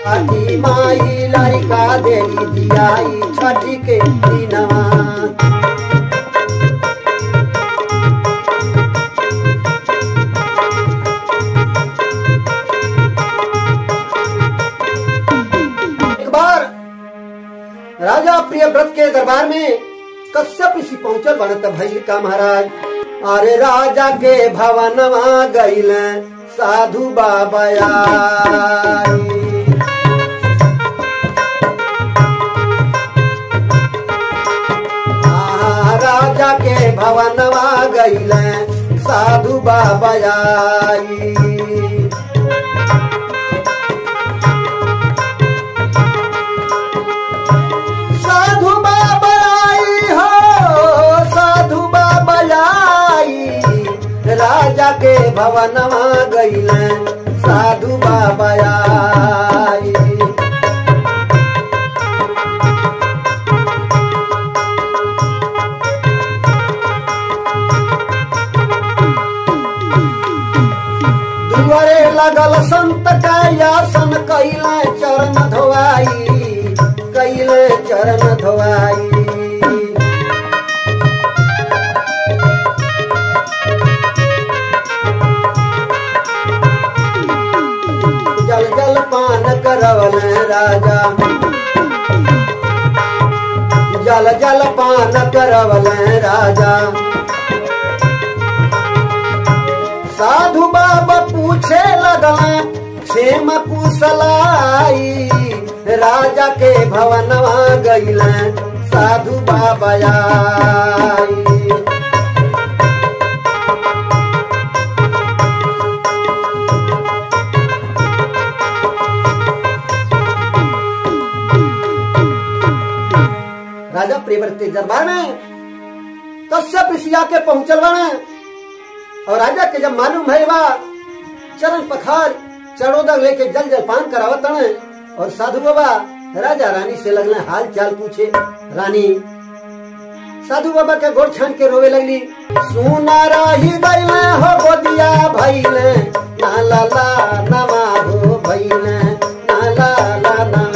आटी माई लड़का देली दियाई छठी के दिनवा। एक बार राजा प्रियव्रत के दरबार में कश्यप ऋषि पहुंचल बनत भइल का महाराज। अरे राजा के भवनवा गइल साधु बाबा आई। राजा के भवनवा गइल साधु बाबा आई। साधु बाबा आई हो साधु बाबा आई। राजा के भवनवा गइल साधु बाबा आई। दुआरे लगल संत का आसन कैले चरण धोआई कैले चरण धोआई। जल जल पान करवल राजा जल जल पान करवल राजा। साधु बाबा पूछे लगला क्षेम कुशलाई। राजा के भवनवा गइल साधु बाबा आई। राजा प्रियव्रत के दरबार में कश्यप ऋषि आके पहुंचल बने। और राजा के जब मालूम है बा चरण पखार चरणोदक लेके जल जलपान करावत है। और साधु बाबा राजा रानी से लगले हाल चाल पूछे। रानी साधु बाबा के गोड़ छान के रोवे लगली। सुना रही गइले हो गोदिया भइले ना ला ला नमा हो भइले ना ला ला ना।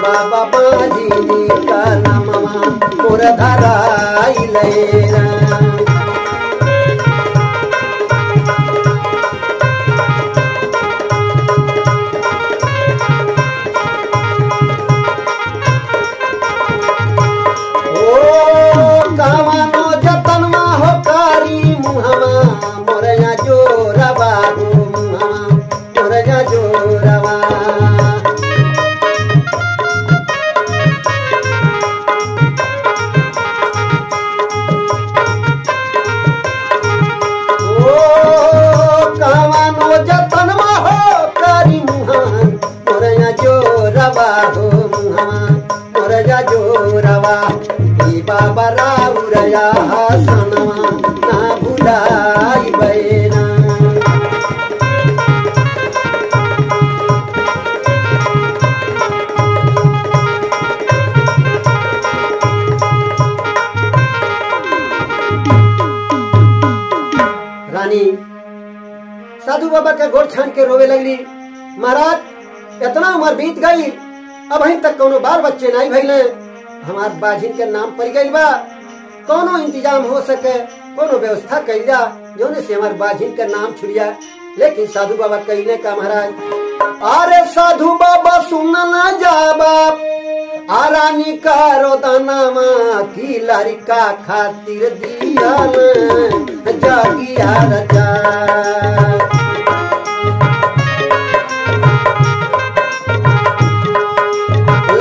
बाबा बाजी का नमवा मोर धराइले। ओ कावनो जतनमा हो कारी मुहमा मोरया जोरवा हो मुहमा मोरया जोरवा। जोरवा बाबा राउरया हसनवा ना भुलाई बैना। रानी साधु बाबा के गोड़ छान के रोवे लगली। महाराज इतना उम्र बीत गई अब अभी तक कोनो बाल बच्चे नहीं भइले। हमार बाजिन के नाम पड़ गई बा कोनो इंतजाम हो सके कोनो व्यवस्था कइल जा जोने से हमार बाजिन के नाम छुड़िया। लेकिन साधु बाबा कइले का महाराज। अरे साधु बाबा सुनना जा बाप आ रानी का रोदनामा की लड़का खातिर दिया जागिया रजा।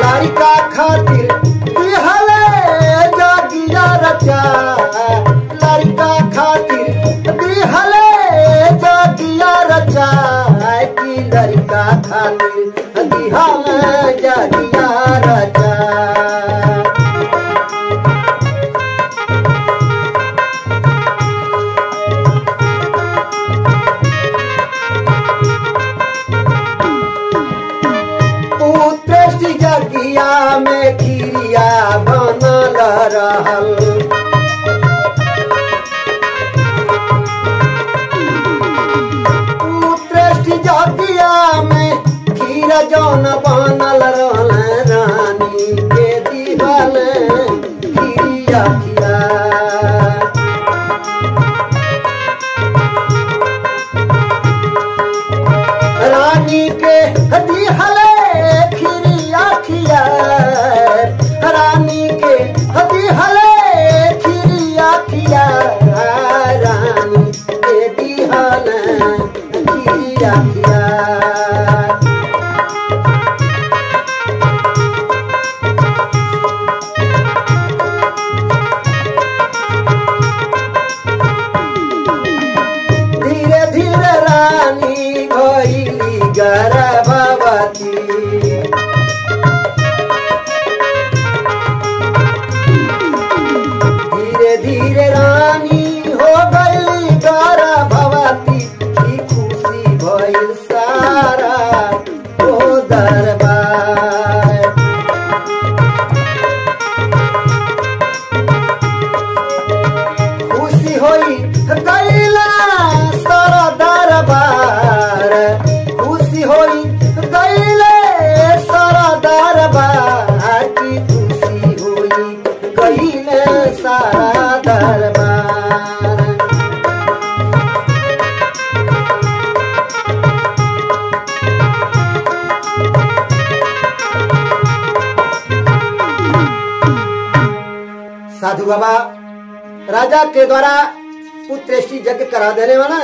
लड़का खातिर जागिया रचा। लड़का खातिर दिहले जागिया रचा की लड़का खातिर दिहले जागिया रचा। पुत्र जगिया में गिरिया बनल रहल। पुत्रष्टि जगिया में खीर जौन बनल रहल रानी के दिहल खीरिया खिया। रानी के दिहले खीरिया खिया। रानी के दिहले खीरिया खिया। रानी के दिहल खीरिया खिया। धीरे धीरे रानी भइली गर्भवती। धीरे धीरे रानी हो गई गर्भवती। की खुशी भइल सारा हो दरबार। खुशी होई गईला सारा दरबार। खुशी होई गईले सारा दरबार। की खुशी होई गईले सारा दरबार। साधु बाबा राजा के द्वारा पुत्रेष्टि यज्ञ करा देने वाला,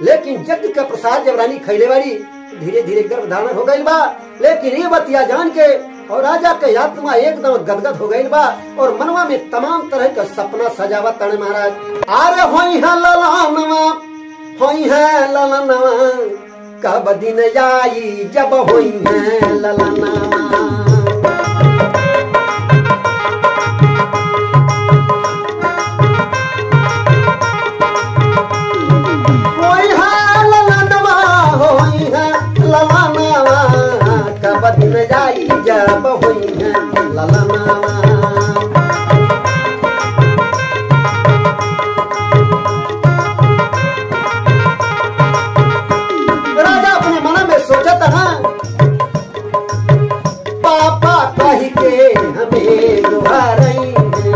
लेकिन यज्ञ का प्रसाद जब रानी खैले वाली धीरे धीरे गर्भ धारण हो गई बा। लेकिन ये बतिया जान के और राजा के आत्मा एकदम गदगद हो गई बा और मनवा में तमाम तरह का सपना सजावा तड़े महाराज। आरे होई है ललनवा, होई है ललनवा, कब दिन आई जब होई है ललनवा। कब दिन जाई जब होई है ललनवा। राजा अपने मन में सोचता है पापा कही के हमें दुहारई है।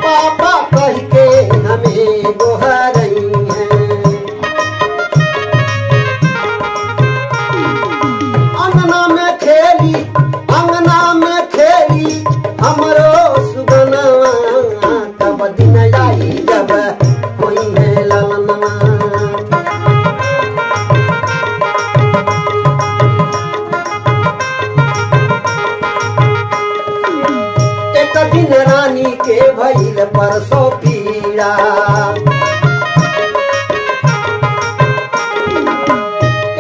पापा कही के हमें दुहारई है। अंगना में खेली हमरो सुगनवा। कब दिन आई जब होई है ललनवा। एक दिन रानी के भइल परसों पीड़ा।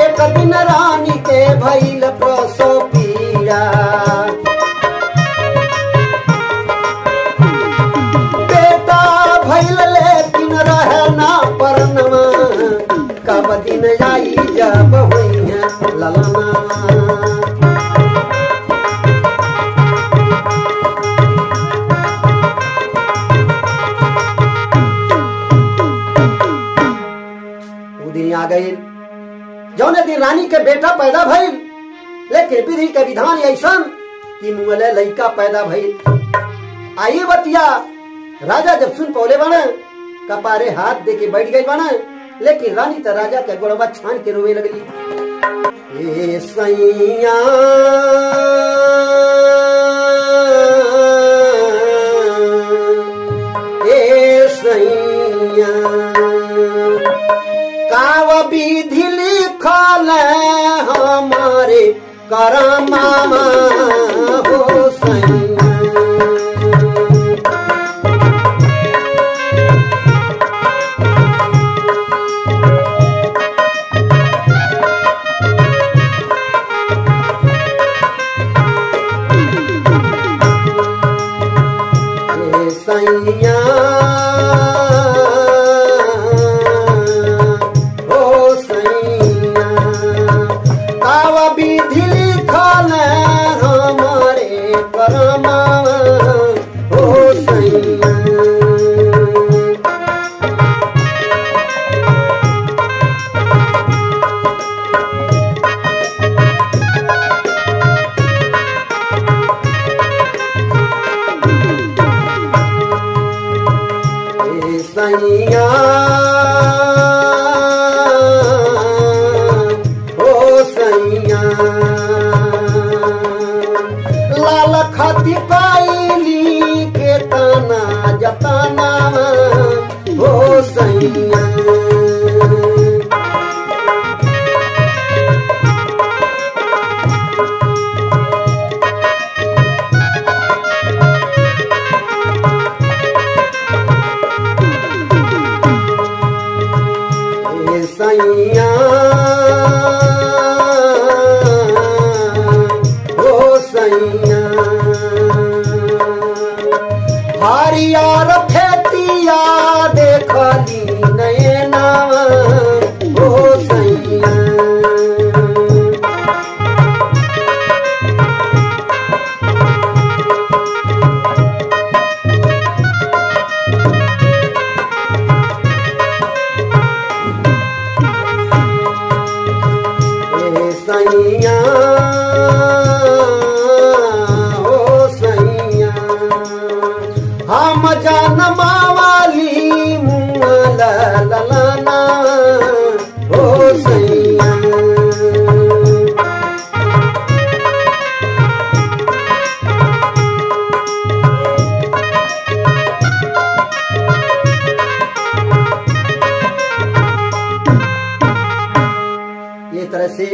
एक दिन रानी के भइल परसों पीड़ा। बेटा भइल लेकिन रहे ना परनवा। कब दिन आई जब होई है ललनवा। दिन आ गई जौने दिन रानी के बेटा पैदा भइल, लेकिन विधि के विधान ऐसन कि मुँहले लइका पैदा भइल। आइए बतिया राजा जब सुन पौले बने कपारे हाथ दे के बैठ गई बने, लेकिन रानी तो राजा के गोड़वा छान के रोवे लगली। ए सैया ए सैया काव विधि लिखल हमारे करमा हो सैया। सैया ओ सैया कावा विधि लिखल लाल खाती पाइली के ताना जताना हो सैया। सैया हो सैया हरियर खेतिया देखली नैना हो सैया। सैया हो सैया हम जनमा वाली मुँह ललाना हो सैया। ये तरह से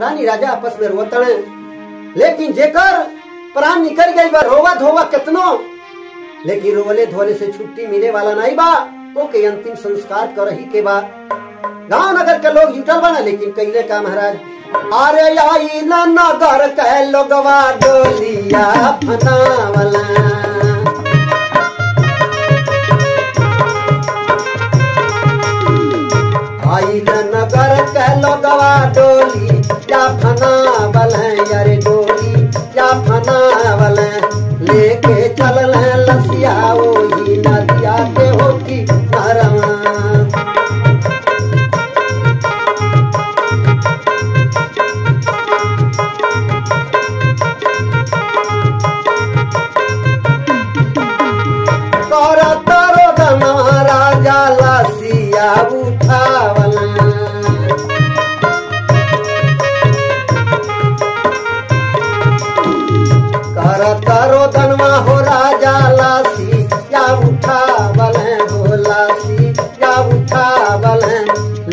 रानी राजा आपस में रोतन, लेकिन जेकर प्राण निकल गई बा रोवा धोवा कितनो, लेकिन रोवले धोले से छुट्टी मिले वाला नहीं बा। ओके अंतिम संस्कार करही के बा। गांव नगर के लोग जुटल बना, लेकिन कैले का महाराज अरे आई ना नगर के लोगवा डोलिया फनावला। आई ना नगर के लोगवा डोली या फनावल यारे डोली या फनावल लेके चलल लसिया वही नदिया के होकी नरवा। करत रोदनवा राजा लसिया उठावल करतरो धनवा हो राजा लासी या उठावल हो लासी या उठावल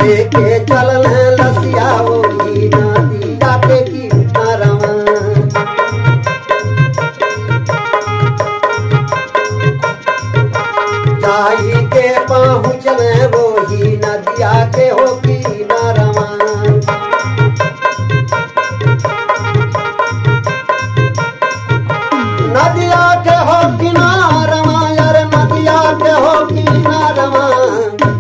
लेके चलल लसिया वही नदिया के किनारवा। जाई के पहुँचल वही नदिया के हो किनारवा। नदिया के हो किनारवा यार नदिया के हो किनारवा।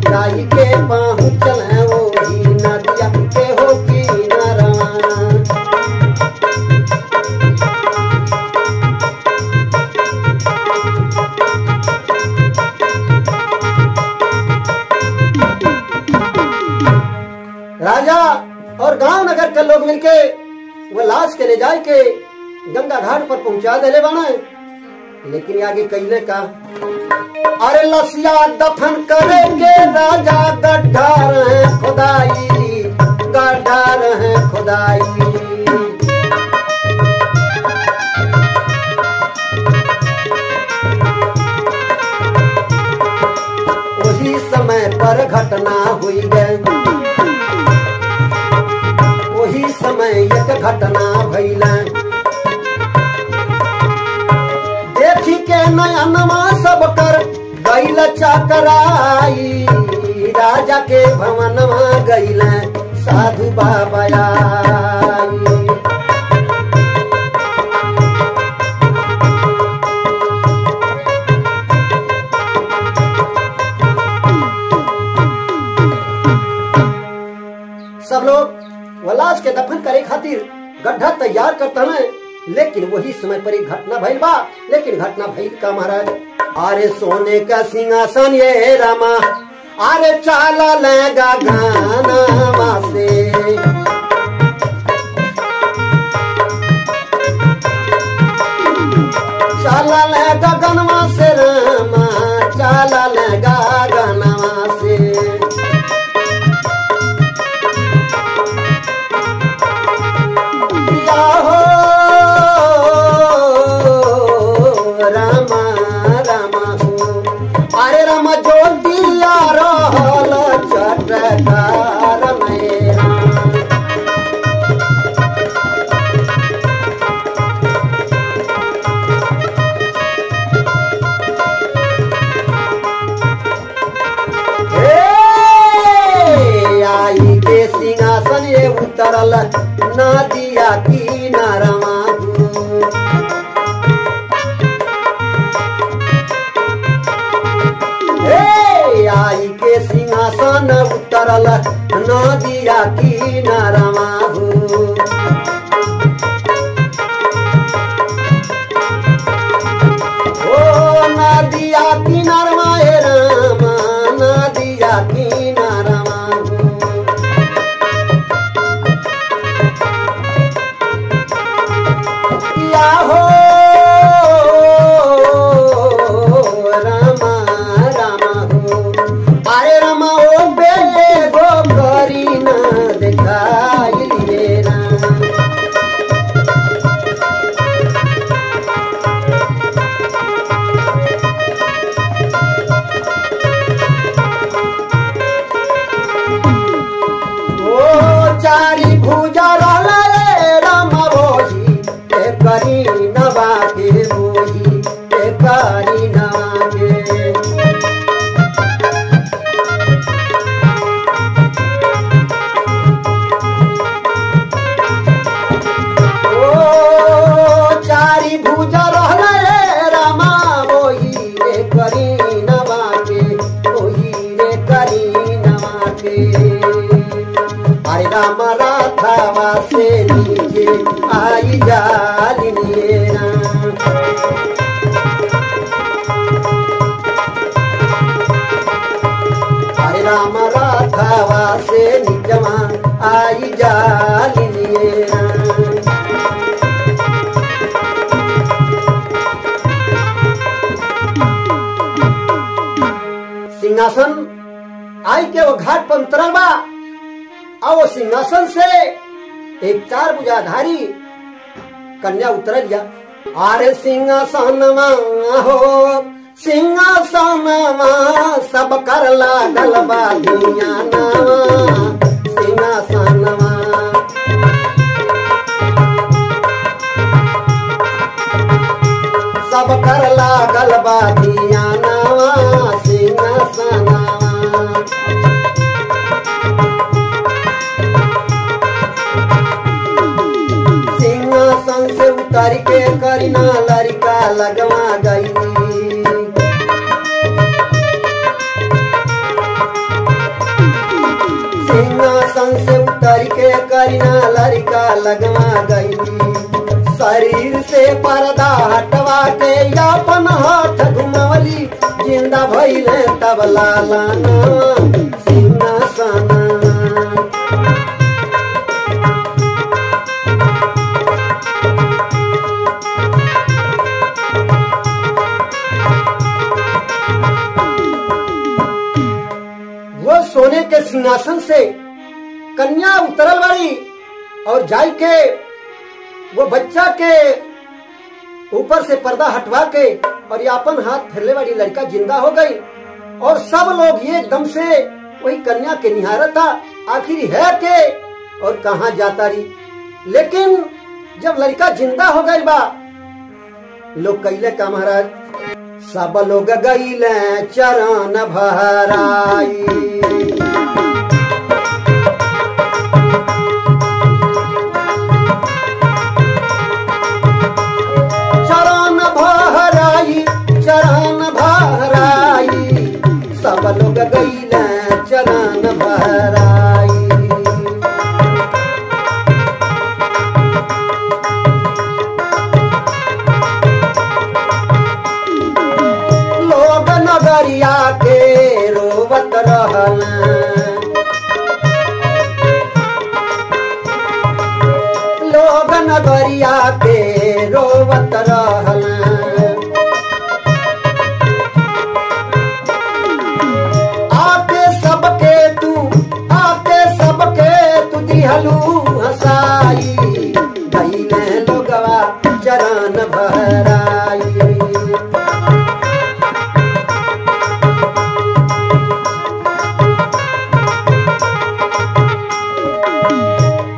जाई के पहुँचल वही नदिया के हो किनारवा। राजा और गांव नगर के लोग मिलके वो लाश के ले जाए के गंगा घाट पर पहुंचा देले बना, लेकिन आगे कैले का अरे लसिया दफन करे के राजा गड्ढा रहे खुदाई गड्ढा रहे खुदाई। उसी समय पर घटना हुई गई, वही समय एक घटना भइल। देखी के नयनमा सब कर गैल चकराई, राजा के भवनमा गैल साधु बाबा आई। सब लोग लाश के दफन करे खातिर गड्ढा तैयार करता है, लेकिन वही समय पर एक घटना भइल बा। लेकिन घटना भइल का महाराज अरे सोने का सिंहासन ये रामा अरे चाला लेगा गाना से। चाला लेगा गनवा से रामा चाला लेगा गनवा से। नदिया किनारवा आई के सिंहासन उतरल नदिया किनारवा ओ नदिया किनारवा हे रामा नदिया किनारवा या हो चारी भुजा रामा बोझी करी नवा के बोझी करी नवा के ओ चारी भुजा रामा बोही करी नवा के बोही करी नवा के अरे राम राधावा से नीचे आई जालिए अरे राम राधावा से नीचवा आई जालिए सिंहासन आई के वो घाट पर उतरल बा और वो सिंहासन से एक 4 भुजाधारी कन्या उतर गया। अरे सिंहासनमा हो सिंहासनमा सब कर लागल बा दुनियाना सिंहासनमा सब कर लागल बा दुनियाना सिंहासनमा सिंहासन से उतर के करीना लड़का लगवा गई सिंहासन से उतर के करीना लड़का लगवा गई शरीर से पर्दा हटवा के अपन हाथ घुमवली जिंदा भइले तब लालाना सिंहासन सोने के सिंहासन से कन्या उतरल वाली और जाई के वो बच्चा के ऊपर से पर्दा हटवा के और ये अपन हाथ फेरले वाली लड़का जिंदा हो गई और सब लोग ये एकदम से वही कन्या के निहारा था आखिर है के और कहाँ जाता रही। लेकिन जब लड़का जिंदा हो गई बा लोग कैले का महाराज सब लोग गईले चरण भराई चरण भराई सब लोग गईले चरण भराई लोग नगरिया के रोवत रहल लोग नगरिया के रोवत रहल दिहलू हसाई गईले लोगवा चरण भराई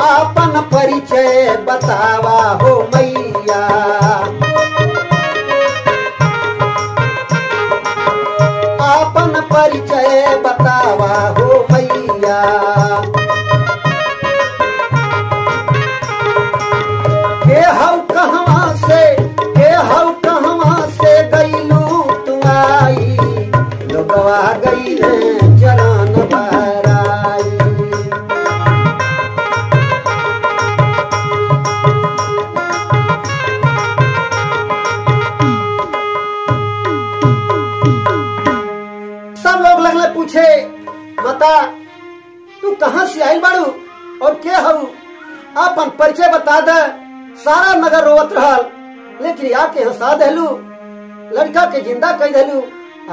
अपन परिचय बतावा हो मैया अपन परिचय बतावा हो मैया कहाँ से आई बाड़ू और के हऊ अपन परिचय बता दे। सारा नगर रोवत रहल, लेकिन आके हंसा देलू, लड़का के जिंदा कह देलू।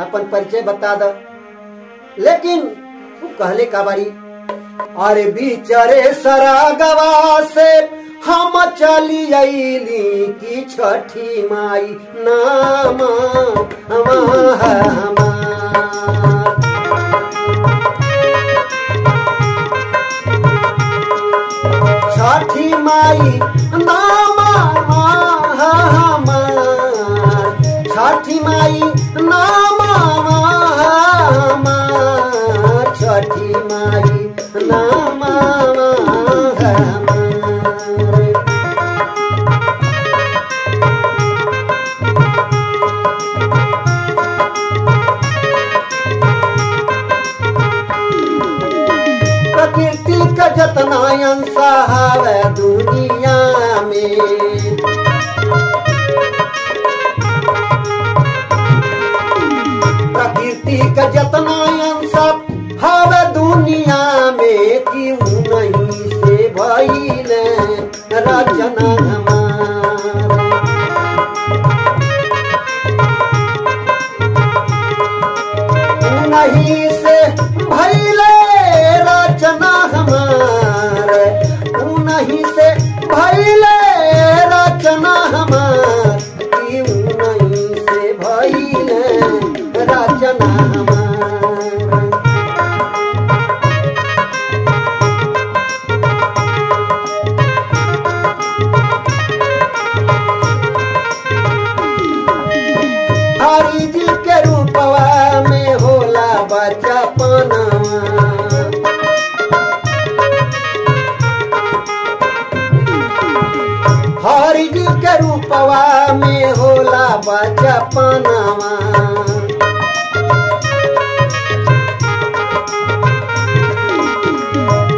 अपन परिचय बता दे। लेकिन तू कहले का बारी, अरे बिचारे सरागवा से हम चली अली की छठी माई नाम छठी माई नाम छठी माई नाम छठी माई नाम प्रकृति का जतना अंश है दुनिया में, प्रकृति का जतना अंश है दुनिया में, क्यों नहीं से भइल रचना नहीं से भइले रचना हमार, नहीं से भइले रचना हमार, क्यों नहीं से भइले रचना हमार। हरि जी के रूपवा में होला बचपना, हरि जी के रूपवा में होला बचपनवा।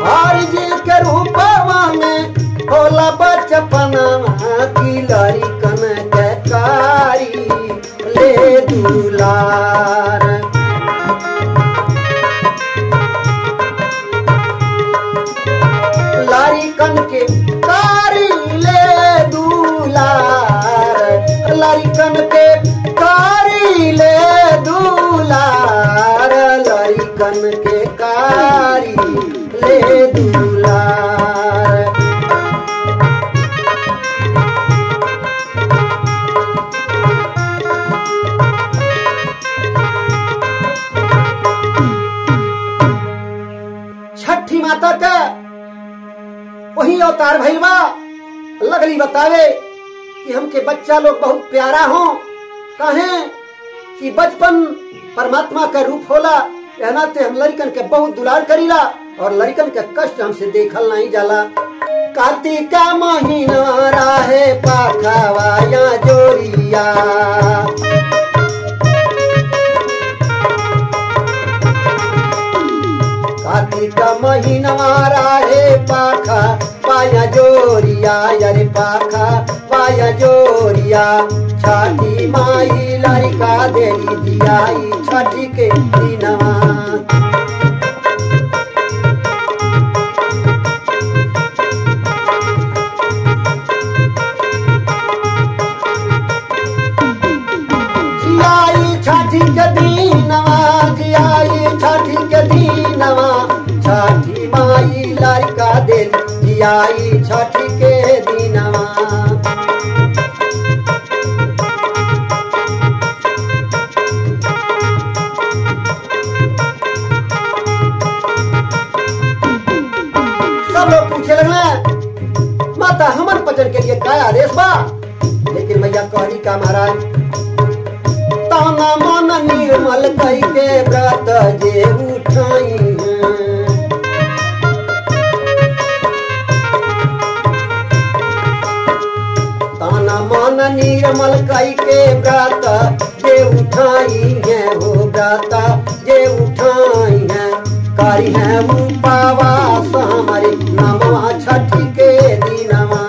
हरि जी के रूपवा में होला बचपनवा, की लड़कन के कारी ले दुलार। लड़कन के कारी ले दुलार, लड़कन के कारी ले दुलार, लड़कन के कारी ले दुलार। छठी माता का वही अवतार भइल बा। लगली बतावे कि हमके बच्चा लोग बहुत प्यारा हो, कहे कि बचपन परमात्मा का रूप होला, कहनाते हम लड़कन के बहुत दुलार करीला और लड़कन के कष्ट हमसे देखल नहीं जाला। कार्तिक का महीना राहे पाखावा या जोरिया, कार्तिक का महीना राहे पाखा पाया जोरिया, यारे पाखा पाया जोरिया। छठी माई लड़का देली दियाई छठी के दिनवा। जियाई छठी के दिनवा, जियाई छठी के दिनवा। छठी माई लड़का देली दियाई छठी के दिनवा। सब लोग पूछे लगना माता हमन पचन के लिए क्या आदेश बा। लेकिन मैया कहली का महाराज, ताना मन निर्मल कई के व्रत जे उठाई हैं, ताना मन निर्मल कई के व्रत जे उठाई है, हो व्रत जे उठाई है। करी है उपवास हमारे नमवा छठी के दिनवा।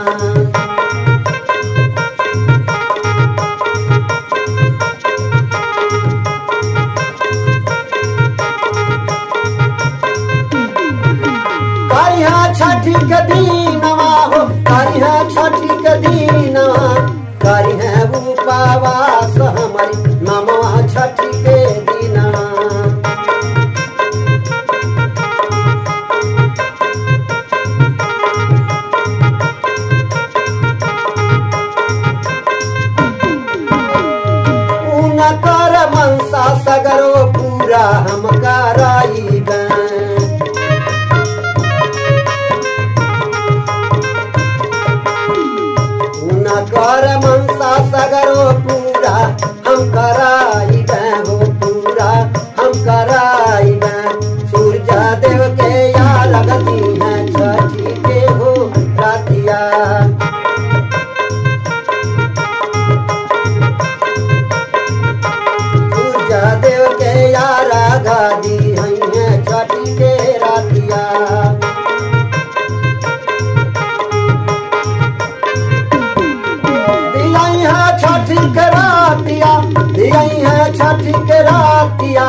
छठी के दीना करी है उपवास हमारी नमवा छठी के दीना। कर मनसा सगरो पूरा हम कराई कर मनसा सगरो पूरा हम कराई हो पूरा हम कराई सूर्य देव के यार लगती है छठी के हो रातिया। देव के यारा गादी है छठी के रातिया। दियाई है छठी के रातिया दियाई है छठी के रातिया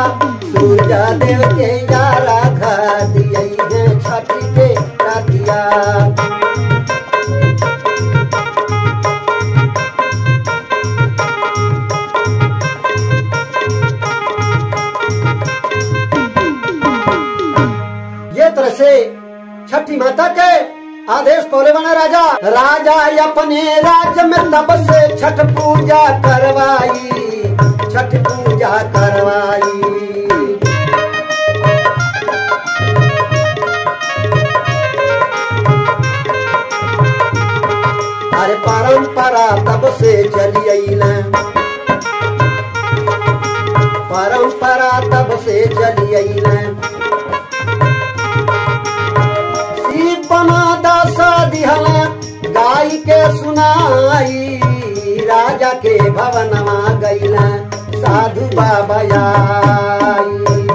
सूर्य देव के यारा गादी है छठी के रातिया। तरह से छठी माता के आदेश पौले बना राजा अपने राज्य में तब से छठ पूजा करवाई छठ पूजा करवाई। अरे परंपरा तब से चली आई परंपरा तब से चली आई बना दासा दिहल गाय के सुनाई राजा के भवनमा गैल साधु बाबा आई।